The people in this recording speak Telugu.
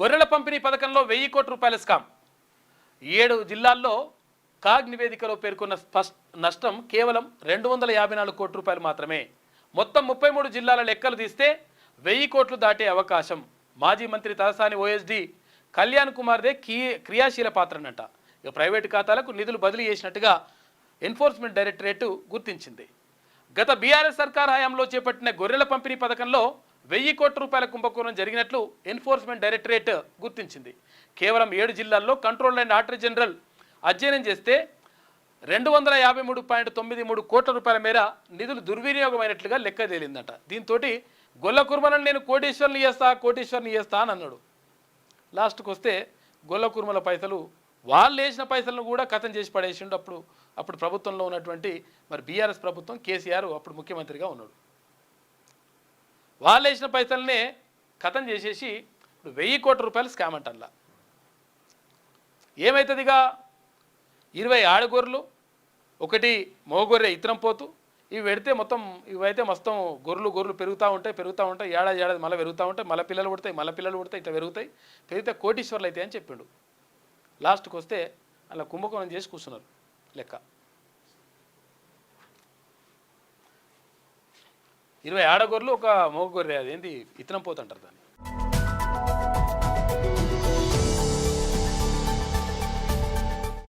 గొర్రెల పంపిణీ పథకంలో 1000 కోట్ల రూపాయల స్కామ్. 7 జిల్లాల్లో కాగ్ నివేదికలో పేర్కొన్న నష్టం కేవలం 254 కోట్ల రూపాయలు మాత్రమే. మొత్తం 33 జిల్లాల లెక్కలు తీస్తే 1000 కోట్లు దాటే అవకాశం. మాజీ మంత్రి తలసాని ఓఎస్డి కళ్యాణ్ కుమార్దే క్రియాశీల పాత్రనంట. ఇక ప్రైవేటు ఖాతాలకు నిధులు బదిలీ చేసినట్టుగా ఎన్ఫోర్స్మెంట్ డైరెక్టరేట్ గుర్తించింది. గత బీఆర్ఎస్ సర్కార్ హయాంలో చేపట్టిన గొర్రెల పంపిణీ పథకంలో 1000 కోట్ల రూపాయల కుంభకోణం జరిగినట్లు ఎన్ఫోర్స్మెంట్ డైరెక్టరేట్ గుర్తించింది. కేవలం 7 జిల్లాల్లో కంట్రోలర్ అండ్ ఆడిటర్ జనరల్ అధ్యయనం చేస్తే 253.93 కోట్ల రూపాయల మేర నిధులు దుర్వినియోగమైనట్లుగా లెక్క తేలిందట. దీంతో గొల్ల కుర్మలను నేను కోటీశ్వరుని చేస్తా అని అన్నాడు. లాస్ట్కి వస్తే గొల్ల కుర్మల పైసలు వాళ్ళు వేసిన పైసలను కూడా కథం చేసి పడేసిండు. అప్పుడు ప్రభుత్వంలో ఉన్నటువంటి మరి బీఆర్ఎస్ ప్రభుత్వం, కేసీఆర్ అప్పుడు ముఖ్యమంత్రిగా ఉన్నాడు. వాళ్ళు వేసిన పైసలనే కథం చేసేసి ఇప్పుడు 1000 కోట్ల రూపాయలు స్కామ్ అంటల్లా. ఏమవుతుందిగా 20 ఆడగొర్రెలు, 1 మోగొర్రె ఇతరం పోతు, ఇవి పెడితే ఇవైతే మొత్తం గొర్రెలు పెరుగుతూ ఉంటాయి. ఏడాది మళ్ళీ పెరుగుతూ ఉంటాయి, మళ్ళీ పిల్లలు పుడతాయి, ఇట్లా పెరిగితే కోటీశ్వర్లు అయితే అని చెప్పిండు. లాస్ట్కి వస్తే అలా కుంభకోణం చేసి కూర్చున్నారు లెక్క. 20 ఆడగొర్రెలు, 1 మోగొర్రె, అదేంటి ఇతరం పోతుంటారు దాన్ని.